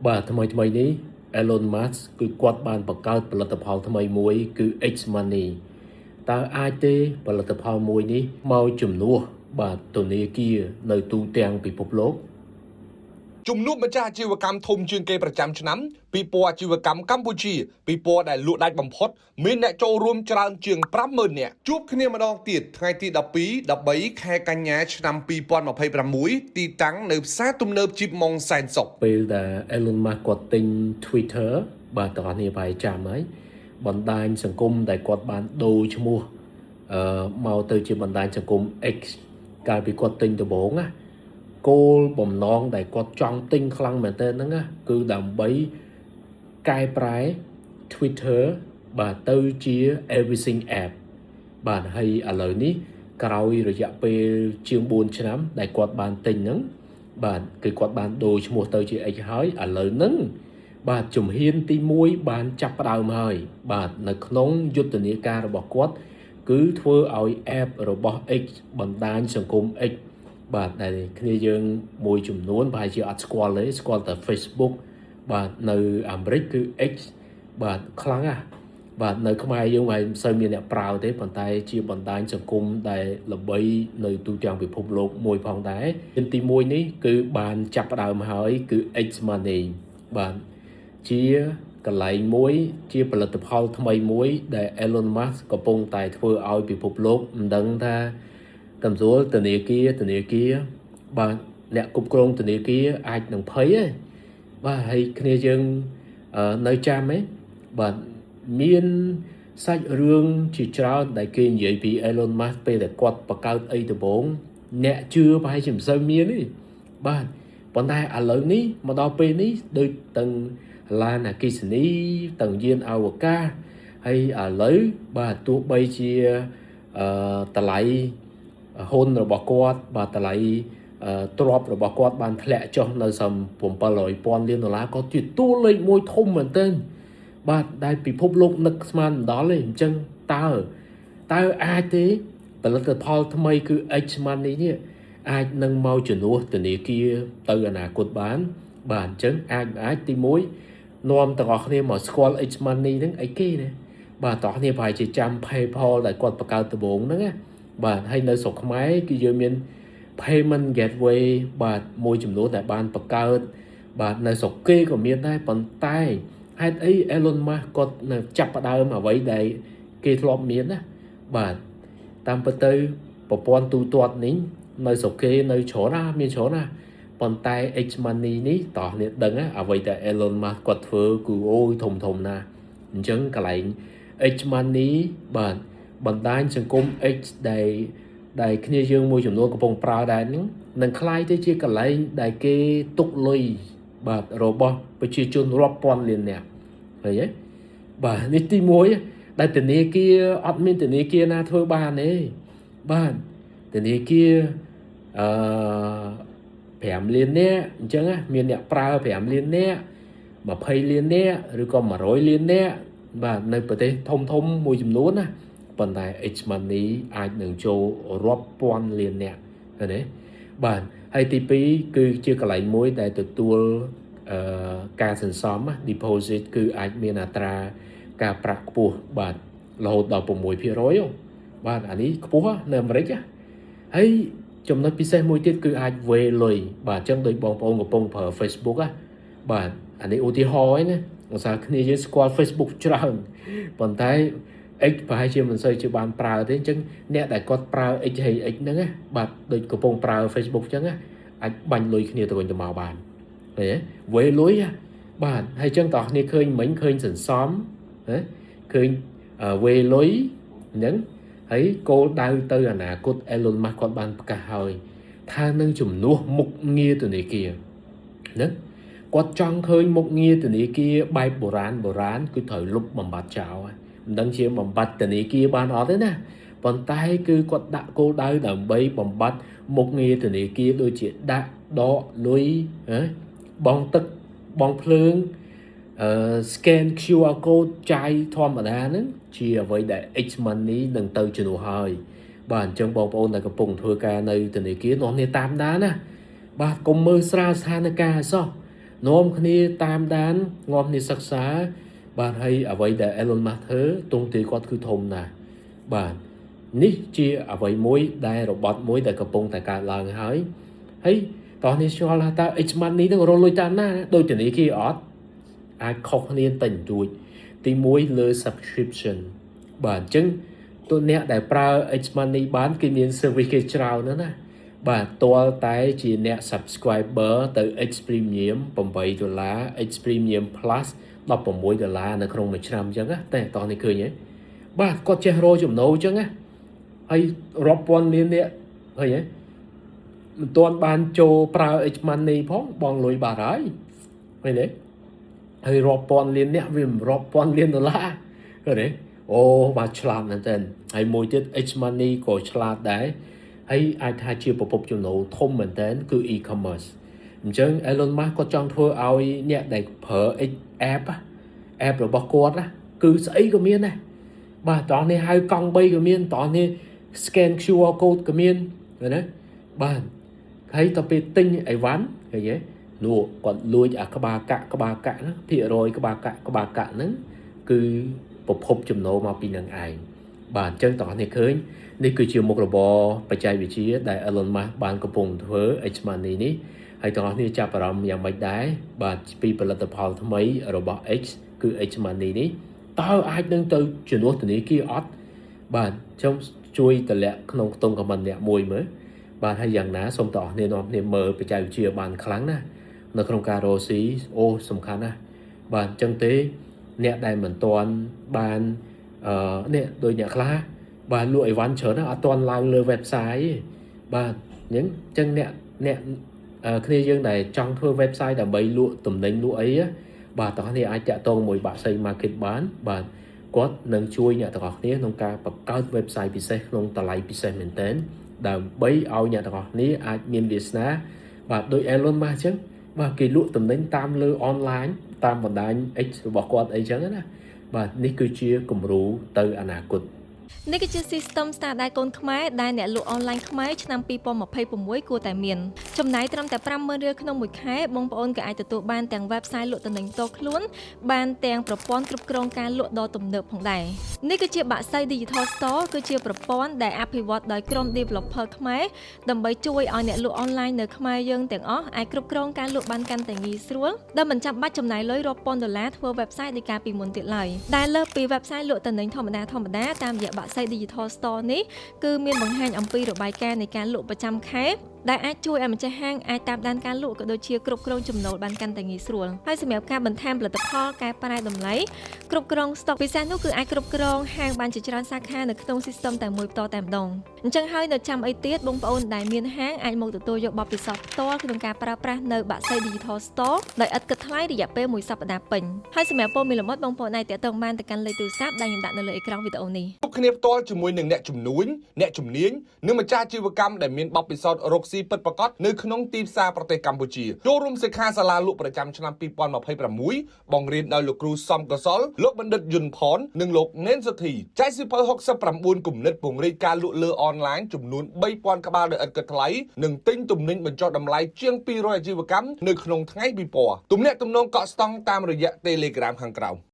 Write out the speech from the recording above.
បាទថ្មីនេះ Elon Musk គឺគាត់បានបង្កើតផលិតផលថ្មីមួយគឺ X Money តើអាចទេផលិតផលមួយនេះមកជំនួសបាទធនាគារនៅទូទាំងពិភពលោកជំនួបម្ចាស់អាជីវកម្មធំជាងគេប្រចាំឆ្នាំពិព័រណ៍អាជីវកម្មកម្ពុជាពិព័រណ៍ដែលលក់ដាច់បំផុតមានអ្នកចូលរួមច្រើនជាង 50,000 នាក់ជួបគ្នាម្ដងទៀតថ្ងៃទី12-13 ខែកញ្ញាឆ្នាំ2026ទីតាំងនៅផ្សារទំនើបជីបម៉ុងសែនសុខពេលដែល Elon Musk គាត់ទិញ Twitter បាទតើអ្នកប្រហែលចាំហើយបណ្ដាញសង្គមដែលគាត់បានដូរឈ្មោះមកទៅជាបណ្ដាញសង្គម X កាលពីគាត់ទិញដំបូងណាគោលបំណងដែលគាត់ចង់ទិញខ្លាំងមែនទែនហ្នឹងណាគឺដើម្បីកែប្រែ Twitter បាទទៅជា Everything App បាទហើយឥឡូវនេះក្រោយរយៈពេលជាង4ឆ្នាំដែលគាត់បានទិញហ្នឹងបាទគឺគាត់បានដូរឈ្មោះទៅជា X ហើយឥឡូវហ្នឹងបាទជំហានទី1បានចាប់ផ្ដើមហើយបាទនៅក្នុងយុទ្ធនាការរបស់គាត់គឺធ្វើឲ្យ App របស់ X បណ្ដាញសង្គម X បាទដែលគ្នាយើងមួយចំនួនប្រហែលជាអត់ស្គាល់ទេស្គាល់តែ Facebook បាទនៅអាមេរិកគឺ X បាទខ្លាំងណាស់បាទនៅខ្មែរយើងមិនសូវមានអ្នកប្រើទេប៉ុន្តែជាបណ្ដាញសង្គមដែលល្បីនៅទូទាំងពិភពលោកមួយផងដែរទី1នេះគឺបានចាប់ផ្ដើមហើយគឺ X Money បាទជាកន្លែងមួយជាផលិតផលថ្មីមួយដែល Elon Musk កំពុងតែធ្វើឲ្យពិភពលោកមិនដឹងថាតាមស្រួលធនាគារបាទអ្នកគ្រប់គ្រងធនាគារអាចនឹងភ័យឯងបាទហើយគ្នាយើងនៅចាំឯងបាទមានសាច់រឿងជាច្រើនដែលគេនិយាយពី Elon Musk ពេលដែលគាត់បង្កើតអីដំបូងអ្នកជឿប្រហែលជាមិនសូវមានទេបាទប៉ុន្តែឥឡូវនេះមកដល់ពេលនេះដូចទាំងឡានអគ្គិសនីទាំងយានអវកាសហើយឥឡូវបាទទោះបីជាតម្លៃហ៊ុនរបស់គាត់បាទតម្លៃទ្រព្យរបស់គាត់បានធ្លាក់ចុះនៅសល់$700,000 លានក៏ជាតួលេខមួយធំមែនទែនបាទដែលពិភពលោកនឹកស្មានមិនដល់ទេអញ្ចឹងតើអាចទេផលិតផលថ្មីគឺ X Money នេះអាចនឹងមកជំនួសធនាគារទៅអនាគតបានបាទអញ្ចឹងអាចទី1នាំទាំងអស់គ្នាមកស្គាល់ X Money ហ្នឹងអីគេណាបាទតោះគ្នាប្រហែលជាចាំ PayPal ដែលគាត់បង្កើតដំបូងហ្នឹងណាបាទហើយនៅស្រុកខ្មែរគឺយើងមាន Payment Gateway បាទមួយចំនួនដែលបានបង្កើតបាទនៅស្រុកគេក៏មានដែរប៉ុន្តែហេតុអី Elon Musk គាត់នៅចាប់ផ្ដើមអ្វីដែលគេធ្លាប់មានណាបាទតាមពិតទៅប្រព័ន្ធទូទាត់នេះនៅស្រុកគេនៅច្រើនណាមានច្រើនណាប៉ុន្តែ X Money នេះតោះអ្នកដឹងណាអ្វីដែល Elon Musk គាត់ធ្វើគឺអូយធំណាស់អញ្ចឹងកន្លែង X Money បាទបណ្ដាញសង្គម X ដែលគ្នាយើងមួយចំនួនកំពុងប្រើដែរហ្នឹងនឹងคล้ายទៅជាកន្លែងដែលគេទុកលុយបាទរបស់ប្រជាជនរាប់ពាន់លាននាក់ឃើញទេបាទនេះទី1ដែលធនាគារអត់មានធនាគារណាធ្វើបានទេបាទធនាគារ5លាននាក់អញ្ចឹងមានអ្នកប្រើ5លាននាក់20លាននាក់ឬក៏100លាននាក់បាទនៅប្រទេសធំមួយចំនួនណាប៉ុន្តែ X Money អាចនឹងចូលរាប់ពាន់លាននាក់ឃើញទេបាទហើយទី2គឺជាកន្លែងមួយដែលទទួលការសន្សំ deposit គឺអាចមានអត្រាការប្រាក់ខ្ពស់បាទរហូតដល់6%បាទអានេះខ្ពស់នៅអាមេរិកហើយចំណុចពិសេសមួយទៀតគឺអាចវេលុយបាទអញ្ចឹងដូចបងប្អូនកំពុងប្រើ Facebook បាទអានេះឧទាហរណ៍ឯណាឧស្សាហ៍គ្នាយើងស្គាល់ Facebook ច្រើនប៉ុន្តែ X ប្រហែលជាមិនសូវជាបានប្រើទេអញ្ចឹងអ្នកដែលគាត់ប្រើ X ហើយ X ហ្នឹងបាទដូចកំពុងប្រើ Facebook អញ្ចឹងអាចបាញ់លុយគ្នាទៅវិញទៅមកបានឃើញទេវេលុយបាទហើយអញ្ចឹងតោះគ្នាឃើញមិញឃើញសន្សំឃើញវេលុយហ្នឹងហើយគោលដៅទៅអនាគត Elon Musk គាត់បានប្រកាសហើយថានឹងជំនួសមុខងារធនាគារហ្នឹងគាត់ចង់ឃើញមុខងារធនាគារបែបបុរាណគឺត្រូវលុបបំបត្តិចោលមិនដឹងជាបំបត្តិធនាគារបានអត់ទេណាប៉ុន្តែគឺគាត់ដាក់គោលដៅដើម្បីបំបត្តិមុខងារធនាគារដូចជាដាក់ដកលុយបង់ទឹកបង់ភ្លើងscan QR code ចាយធម្មតាហ្នឹងជាអ្វីដែល X Money នឹងទៅជំនួសហើយបាទអញ្ចឹងបងប្អូនដែលកំពុងធ្វើការនៅធនាគារនាំគ្នាតាមដានណាបាទកុំមើលស្រាលស្ថានភាពសោះ នាំគ្នាតាមដានងាប់គ្នាសិក្សាបាទហើយអ្វីដែល Elon Musk ធ្វើទង់ទាយគាត់គឺធំណាស់បាទនេះជាអ្វីមួយដែលរបត់មួយដែលកំពុងតែកើតឡើងហើយតោះនេះឆ្ងល់ថាតើ X money នឹងរលួយតាមណាដូចធនាគារអត់អាចខុសគ្នាតែបន្ទួចទី1លើ subscription បាទអញ្ចឹងទូអ្នកដែលប្រើ X money បានគេមាន service គេច្រើនណាស់ណាបាទទាល់តែជាអ្នក subscriber ទៅ X Premium $8 X Premium Plus $16 នៅក្នុងមួយឆ្នាំអញ្ចឹងណាតែតោះនេះឃើញហ៎បាទគាត់ចេះរកចំណូលអញ្ចឹងណាហើយរាប់ពាន់លានអ្នកឃើញហ៎មិនទាន់បានចូលប្រើ X money ផងបងលុយបាត់ហើយឃើញទេហើយរាប់ពាន់លានអ្នកវារាប់ពាន់លានដុល្លារឃើញទេអូបាទឆ្លាតមែនទែនហើយមួយទៀត X money ក៏ឆ្លាតដែរហើយអាចថាជាប្រភពចំណូលធំមែនទែនគឺ e-commerce អញ្ចឹង Elon Musk គាត់ចង់ធ្វើឲ្យអ្នកដែលប្រើ X app របស់គាត់ណាគឺស្អីក៏មានដែរបាទតោះនេះហៅកង់3ក៏មានតោះនេះ scan QR code ក៏មានឃើញទេបាទហើយទៅពេលទិញអីវ៉ាន់ឃើញទេនោះគាត់លួចអាក្បាលកាក់ហ្នឹងភាគរយក្បាលកាក់ហ្នឹងគឺប្រភពចំណូលមកពីនឹងឯងបាទអញ្ចឹងតោះនេះឃើញនេះគឺជាមុខរបរបច្ចេកវិទ្យាដែល Elon Musk បានកំពុងធ្វើ X money នេះហើយទាំងអស់គ្នាចាប់អារម្មណ៍យ៉ាងម៉េចដែរបាទពីផលិតផលថ្មីរបស់ X គឺ X money នេះតើអាចនឹងទៅជំនួសធនាគារអត់បាទខ្ញុំជួយតម្លាក់ក្នុងខ្ទង់ comment អ្នកមួយមើលបាទហើយយ៉ាងណាសូមទាំងអស់គ្នានាំគ្នាមើលបច្ចេកវិទ្យាបានខ្លាំងណាស់នៅក្នុងការរកស៊ីអូសំខាន់ណាស់បាទអញ្ចឹងទេអ្នកដែលមិនទាន់បាននេះដូចអ្នកខ្លះបាទលក់អីវ៉ាន់ច្រើនណាស់អត់ទាន់ឡើងលើ website ទេបាទអញ្ចឹងអ្នកគ្នាយើងដែលចង់ធ្វើ website ដើម្បីលក់ទំនិញលក់អីបាទទាំងនេះអាចតាក់ទងមួយបាក់សី market បានបាទគាត់នឹងជួយអ្នកទាំងអស់គ្នាក្នុងការបង្កើត website ពិសេសក្នុងតម្លៃពិសេសមែនទែនដើម្បីឲ្យអ្នកទាំងអស់គ្នាអាចមានវាសនាបាទដោយ Elon Musk អញ្ចឹងបាទគេលក់ទំនិញតាមលើ online តាមបណ្ដាញ X របស់គាត់អីចឹងណាបាទនេះគឺជាគំរូទៅអនាគត នេះគឺជា system ស្នាដៃកូនខ្មែរដែលអ្នកលក់អនឡាញខ្មែរឆ្នាំ2026គួរតែមានចំណាយត្រឹមតែ $50,000 ក្នុងមួយខែបងប្អូនក៏អាចទទួលបានទាំង website លក់ទំនិញផ្ទាល់ខ្លួនបានទាំងប្រព័ន្ធគ្រប់គ្រងការលក់ដ៏ទំនើបផងដែរនេះគឺជាបាក់សី Digital Store គឺជាប្រព័ន្ធដែលអភិវឌ្ឍដោយក្រុម developer ខ្មែរដើម្បីជួយឲ្យអ្នកលក់អនឡាញនៅខ្មែរយើងទាំងអស់អាចគ្រប់គ្រងការលក់បានកាន់តែងាយស្រួលដោយមិនចាំបាច់ចំណាយលុយរាប់ពាន់ដុល្លារធ្វើ website ដោយការពីមុនទៀតឡើយដែលលើសពី website លក់ទំនិញធម្មតាតាមរយៈបាក់សី Digital Store នេះគឺមានបង្ហាញអំពីរបាយការណ៍នៃការលក់ប្រចាំខែដែលអាចជួយឲ្យម្ចាស់ហាងអាចតាមដានការលក់ក៏ដូចជាគ្រប់គ្រងចំណូលបានកាន់តែងាយស្រួលហើយសម្រាប់ការបន្ថែមផលិតផលកែប្រែតម្លៃគ្រប់គ្រងស្តុកពិសេសនោះគឺអាចគ្រប់គ្រងហាងបានជាច្រើនសាខានៅក្នុង system តែមួយផ្ទាល់តែម្ដងអញ្ចឹងហើយនៅចាំអីទៀតបងប្អូនដែលមានហាងអាចមកទទួលយកបទពិសោធន៍ផ្ទាល់ក្នុងការប្រើប្រាស់នៅបាក់សី Digital Store ដោយឥតគិតថ្លៃរយៈពេល1សប្តាហ៍ពេញហើយសម្រាប់ព័ត៌មានលម្អិតបងប្អូនអាចទាក់ទងបានទៅកាន់លេខទូរស័ព្ទដែលខ្ញុំដាក់នៅលើអេក្រង់វីដេអូនេះជួបគ្នាផ្ទាល់ជាមួយនឹងអ្នកជំនួញអ្នកជំនាញនិងម្ចាស់អាជីវកម្មដែលមានបទពិសោធន៍រកស៊ីពិតប្រាកដនៅក្នុងទីផ្សារប្រទេសកម្ពុជាចូលរួមសិក្ខាសាលាលក់ប្រចាំឆ្នាំ2026បង្រៀនដោយលោកគ្រូសំកសលលោកបណ្ឌិតយុនផននិងលោកណេនសុធីចែកសៀវភៅ69គំនិតពង្រីកការលក់លើអនឡាញចំនួន3000ក្បាលដោយឥតគិតថ្លៃនិងទិញទំនិញបញ្ចុះតម្លៃជាង200អាជីវកម្មនៅក្នុងថ្ងៃពិព័រណ៍ទំនាក់ទំនងកក់ស្តង់តាមរយៈ Telegram ខាងក្រោម